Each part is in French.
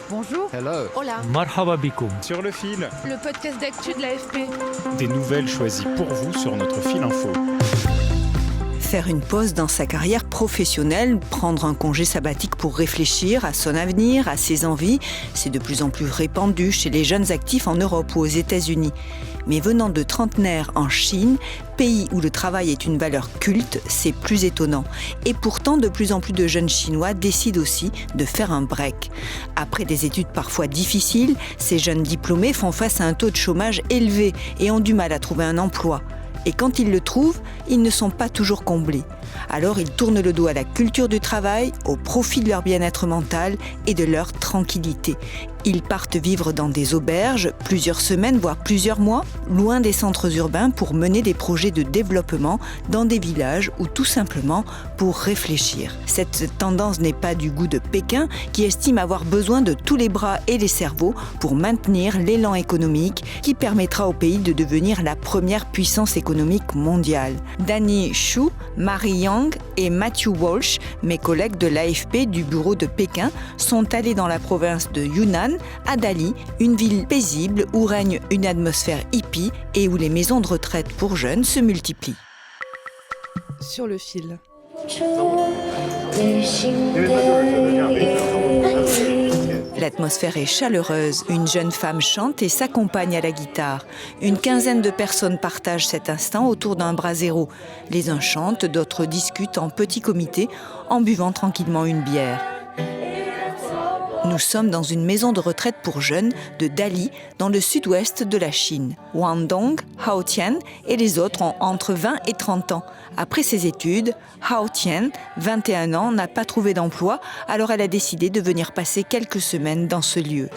Bonjour. Hello. Hola. Marhaba bikoum. Sur le fil, Le podcast d'actu de l'AFP. des nouvelles choisies pour vous sur notre fil info. Faire une pause dans sa carrière professionnelle, prendre un congé sabbatique pour réfléchir à son avenir, à ses envies, c'est de plus en plus répandu chez les jeunes actifs en Europe ou aux États-Unis. Mais venant de trentenaires en Chine, pays où le travail est une valeur culte, c'est plus étonnant. Et pourtant, de plus en plus de jeunes Chinois décident aussi de faire un break. Après des études parfois difficiles, ces jeunes diplômés font face à un taux de chômage élevé et ont du mal à trouver un emploi. Et quand ils le trouvent, ils ne sont pas toujours comblés. Alors ils tournent le dos à la culture du travail, au profit de leur bien-être mental et de leur tranquillité. Ils partent vivre dans des auberges, plusieurs semaines, voire plusieurs mois, loin des centres urbains pour mener des projets de développement dans des villages ou tout simplement pour réfléchir. Cette tendance n'est pas du goût de Pékin, qui estime avoir besoin de tous les bras et les cerveaux pour maintenir l'élan économique qui permettra au pays de devenir la première puissance économique mondiale. Danny Xu, Mary Yang et Matthew Walsh, mes collègues de l'AFP du bureau de Pékin, sont allés dans la province de Yunnan, à Dali, une ville paisible où règne une atmosphère hippie et où les maisons de retraite pour jeunes se multiplient. Sur le fil. L'atmosphère est chaleureuse, une jeune femme chante et s'accompagne à la guitare. Une quinzaine de personnes partagent cet instant autour d'un brasero. Les uns chantent, d'autres discutent en petit comité en buvant tranquillement une bière. Nous sommes dans une maison de retraite pour jeunes de Dali, dans le sud-ouest de la Chine. Wang Dong, Hao Tian et les autres ont entre 20 et 30 ans. Après ses études, Hao Tian, 21 ans, n'a pas trouvé d'emploi, alors elle a décidé de venir passer quelques semaines dans ce lieu.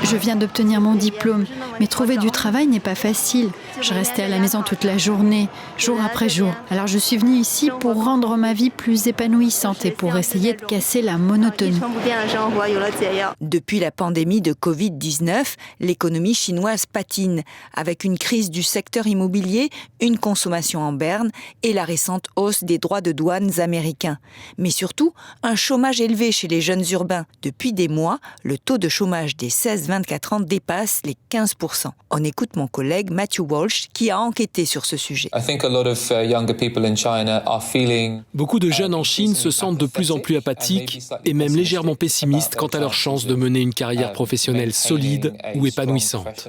Je viens d'obtenir mon diplôme, mais trouver du travail n'est pas facile. Je restais à la maison toute la journée, jour après jour. Alors je suis venue ici pour rendre ma vie plus épanouissante et pour essayer de casser la monotonie. Depuis la pandémie de Covid-19, l'économie chinoise patine, avec une crise du secteur immobilier, une consommation en berne et la récente hausse des droits de douane américains. Mais surtout, un chômage élevé chez les jeunes urbains. Depuis des mois, le taux de chômage des 16-24 ans dépasse les 15%. On écoute mon collègue Matthew Walsh qui a enquêté sur ce sujet. Beaucoup de jeunes en Chine se sentent de plus en plus apathiques et même légèrement pessimistes quant à leur chance de mener une carrière professionnelle solide ou épanouissante.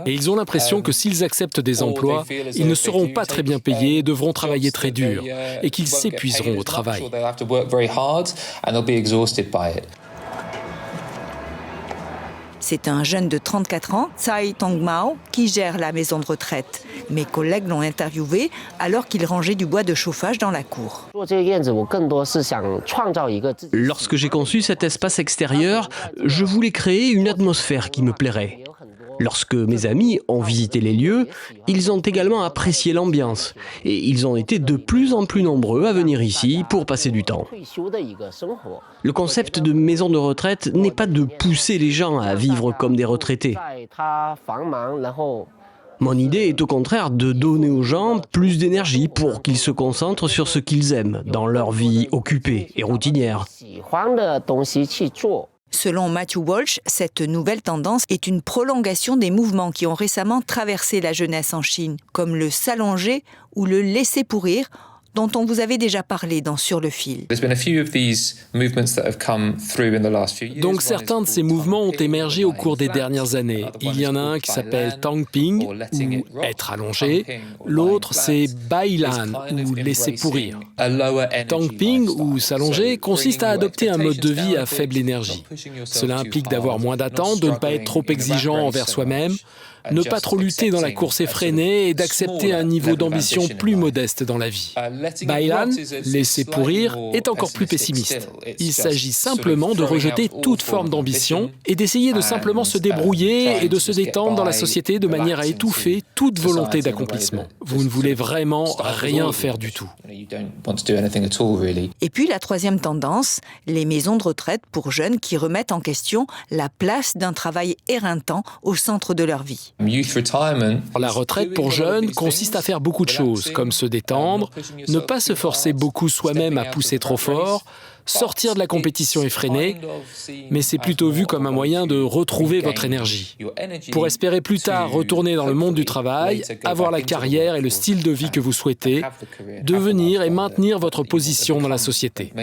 Et ils ont l'impression que s'ils acceptent des emplois, ils ne seront pas très bien payés et devront travailler très dur et qu'ils s'épuiseront au travail. C'est un jeune de 34 ans, Tsai Tongmao, qui gère la maison de retraite. Mes collègues l'ont interviewé alors qu'il rangeait du bois de chauffage dans la cour. Lorsque j'ai conçu cet espace extérieur, je voulais créer une atmosphère qui me plairait. Lorsque mes amis ont visité les lieux, ils ont également apprécié l'ambiance et ils ont été de plus en plus nombreux à venir ici pour passer du temps. Le concept de maison de retraite n'est pas de pousser les gens à vivre comme des retraités. Mon idée est au contraire de donner aux gens plus d'énergie pour qu'ils se concentrent sur ce qu'ils aiment dans leur vie occupée et routinière. Selon Matthew Walsh, cette nouvelle tendance est une prolongation des mouvements qui ont récemment traversé la jeunesse en Chine, comme le s'allonger ou le laisser pourrir, dont on vous avait déjà parlé dans Sur le fil. Donc certains de ces mouvements ont émergé au cours des dernières années. Il y en a un qui s'appelle Tangping, ou être allongé. L'autre, c'est Bailan, ou laisser pourrir. Tangping, ou s'allonger, consiste à adopter un mode de vie à faible énergie. Cela implique d'avoir moins d'attentes, de ne pas être trop exigeant envers soi-même, ne pas trop lutter dans la course effrénée et d'accepter un niveau d'ambition plus modeste dans la vie. Bailan, laisser pourrir, est encore plus pessimiste. Il s'agit simplement de rejeter toute forme d'ambition et d'essayer de simplement se débrouiller et de se détendre dans la société de manière à étouffer toute volonté d'accomplissement. Vous ne voulez vraiment rien faire du tout. Et puis la troisième tendance, les maisons de retraite pour jeunes qui remettent en question la place d'un travail éreintant au centre de leur vie. La retraite pour jeunes consiste à faire beaucoup de choses, comme se détendre, ne pas se forcer beaucoup soi-même à pousser trop fort, sortir de la compétition effrénée, mais c'est plutôt vu comme un moyen de retrouver votre énergie, pour espérer plus tard retourner dans le monde du travail, avoir la carrière et le style de vie que vous souhaitez, devenir et maintenir votre position dans la société.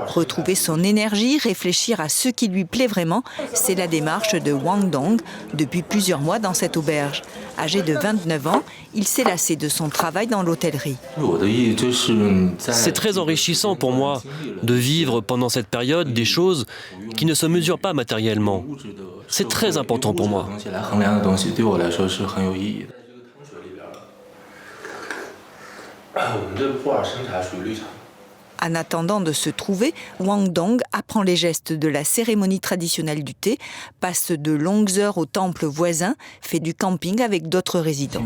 Retrouver son énergie, réfléchir à ce qui lui plaît vraiment, c'est la démarche de Wang Dong depuis plusieurs mois dans cette auberge. Âgé de 29 ans, il s'est lassé de son travail dans l'hôtellerie. C'est très enrichissant pour moi de vivre pendant cette période des choses qui ne se mesurent pas matériellement. C'est très important pour moi. En attendant de se trouver, Wang Dong apprend les gestes de la cérémonie traditionnelle du thé, passe de longues heures au temple voisin, fait du camping avec d'autres résidents.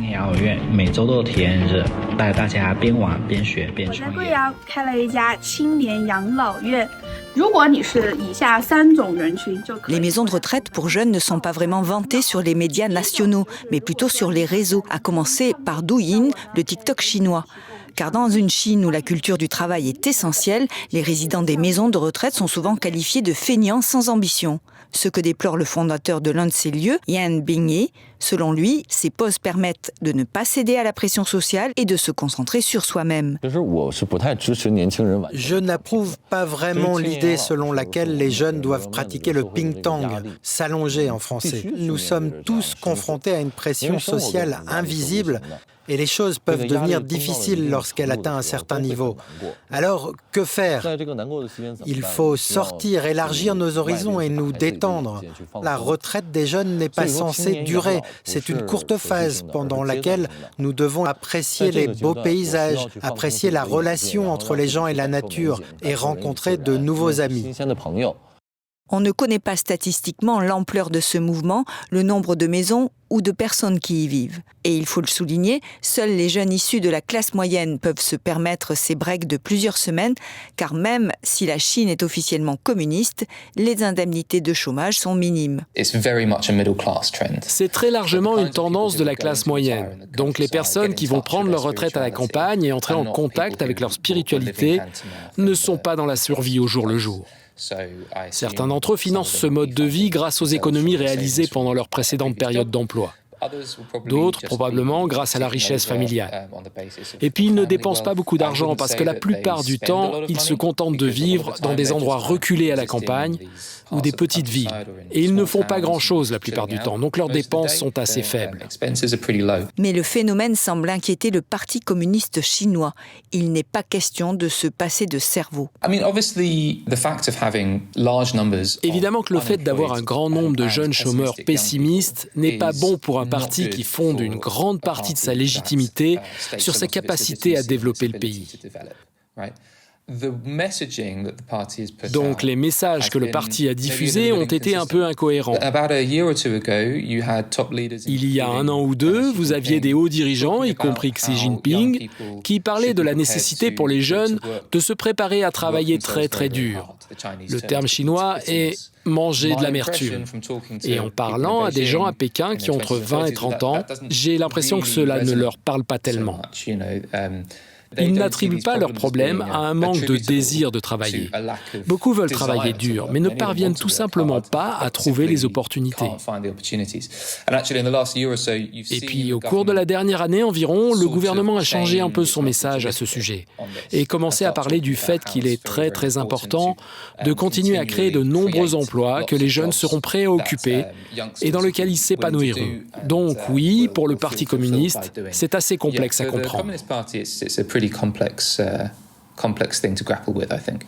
Les maisons de retraite pour jeunes ne sont pas vraiment vantées sur les médias nationaux, mais plutôt sur les réseaux, à commencer par Douyin, le TikTok chinois. Car dans une Chine où la culture du travail est essentielle, les résidents des maisons de retraite sont souvent qualifiés de feignants sans ambition. Ce que déplore le fondateur de l'un de ces lieux, Yan Bingyi. Selon lui, ces pauses permettent de ne pas céder à la pression sociale et de se concentrer sur soi-même. Je n'approuve pas vraiment l'idée selon laquelle les jeunes doivent pratiquer le ping-tong, s'allonger en français. Nous sommes tous confrontés à une pression sociale invisible. Et les choses peuvent devenir difficiles lorsqu'elle atteint un certain niveau. Alors, que faire ? Il faut sortir, élargir nos horizons et nous détendre. La retraite des jeunes n'est pas censée durer. C'est une courte phase pendant laquelle nous devons apprécier les beaux paysages, apprécier la relation entre les gens et la nature et rencontrer de nouveaux amis. On ne connaît pas statistiquement l'ampleur de ce mouvement, le nombre de maisons ou de personnes qui y vivent. Et il faut le souligner, seuls les jeunes issus de la classe moyenne peuvent se permettre ces breaks de plusieurs semaines, car même si la Chine est officiellement communiste, les indemnités de chômage sont minimes. C'est très largement une tendance de la classe moyenne. Donc les personnes qui vont prendre leur retraite à la campagne et entrer en contact avec leur spiritualité ne sont pas dans la survie au jour le jour. Certains d'entre eux financent ce mode de vie grâce aux économies réalisées pendant leur précédente période d'emploi. D'autres, probablement, grâce à la richesse familiale. Et puis, ils ne dépensent pas beaucoup d'argent parce que la plupart du temps, ils se contentent de vivre dans des endroits reculés à la campagne ou des petites villes. Et ils ne font pas grand-chose la plupart du temps, donc leurs dépenses sont assez faibles. Mais le phénomène semble inquiéter le Parti communiste chinois. Il n'est pas question de se passer de cerveau. Évidemment que le fait d'avoir un grand nombre de jeunes chômeurs pessimistes n'est pas bon pour un parti qui fonde une grande partie de sa légitimité sur sa capacité à développer le pays. Donc les messages que le parti a diffusés ont été un peu incohérents. Il y a un an ou deux, vous aviez des hauts dirigeants, y compris Xi Jinping, qui parlaient de la nécessité pour les jeunes de se préparer à travailler très très dur. Le terme chinois est « manger de l'amertume ». Et en parlant à des gens à Pékin qui ont entre 20 et 30 ans, j'ai l'impression que cela ne leur parle pas tellement. Ils n'attribuent pas leurs problèmes à un manque de désir de travailler. Beaucoup veulent travailler dur, mais ne parviennent tout simplement pas à trouver les opportunités. Et puis, au cours de la dernière année environ, le gouvernement a changé un peu son message à ce sujet et commencé à parler du fait qu'il est très très important de continuer à créer de nombreux emplois que les jeunes seront prêts à occuper et dans lesquels ils s'épanouiront. Donc oui, pour le Parti communiste, c'est assez complexe à comprendre. Complex thing to grapple with, I think.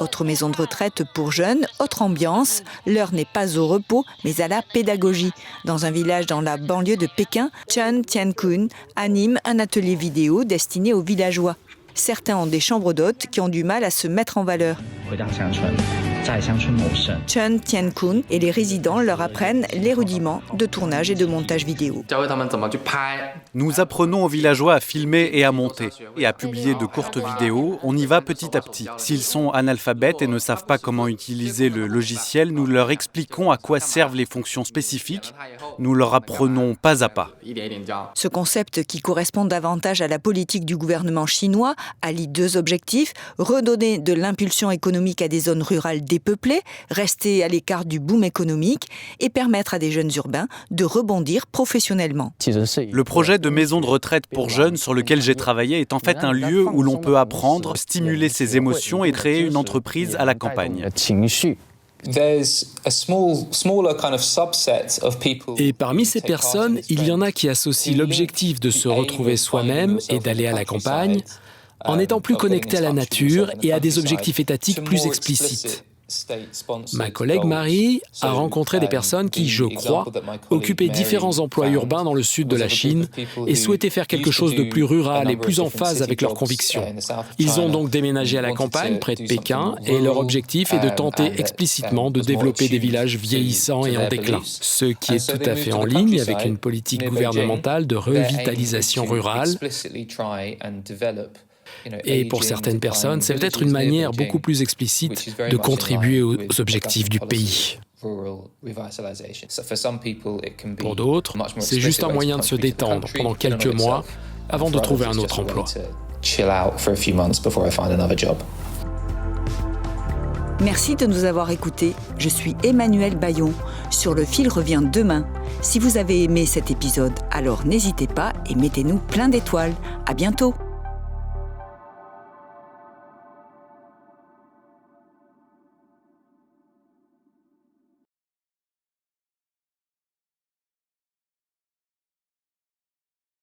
Autre maison de retraite pour jeunes, autre ambiance. L'heure n'est pas au repos, mais à la pédagogie. Dans un village dans la banlieue de Pékin, Chen Tiankun anime un atelier vidéo destiné aux villageois. Certains ont des chambres d'hôtes qui ont du mal à se mettre en valeur. Chen Tian-kun et les résidents leur apprennent les rudiments de tournage et de montage vidéo. Nous apprenons aux villageois à filmer et à monter, et à publier de courtes vidéos. On y va petit à petit. S'ils sont analphabètes et ne savent pas comment utiliser le logiciel, nous leur expliquons à quoi servent les fonctions spécifiques. Nous leur apprenons pas à pas. Ce concept, qui correspond davantage à la politique du gouvernement chinois, allie deux objectifs: redonner de l'impulsion économique à des zones rurales dépeuplées, rester à l'écart du boom économique et permettre à des jeunes urbains de rebondir professionnellement. Le projet de maison de retraite pour jeunes sur lequel j'ai travaillé est en fait un lieu où l'on peut apprendre, stimuler ses émotions et créer une entreprise à la campagne. Et parmi ces personnes, il y en a qui associent l'objectif de se retrouver soi-même et d'aller à la campagne en étant plus connectés à la nature et à des objectifs étatiques plus explicites. Ma collègue Marie a rencontré des personnes qui, je crois, occupaient différents emplois urbains dans le sud de la Chine et souhaitaient faire quelque chose de plus rural et plus en phase avec leurs convictions. Ils ont donc déménagé à la campagne, près de Pékin, et leur objectif est de tenter explicitement de développer des villages vieillissants et en déclin, ce qui est tout à fait en ligne avec une politique gouvernementale de revitalisation rurale. Et pour certaines personnes, c'est peut-être une manière beaucoup plus explicite de contribuer aux objectifs du pays. Pour d'autres, c'est juste un moyen de se détendre pendant quelques mois avant de trouver un autre emploi. Merci de nous avoir écoutés. Je suis Emmanuelle Bayon. Sur le fil revient demain. Si vous avez aimé cet épisode, alors n'hésitez pas et mettez-nous plein d'étoiles. À bientôt.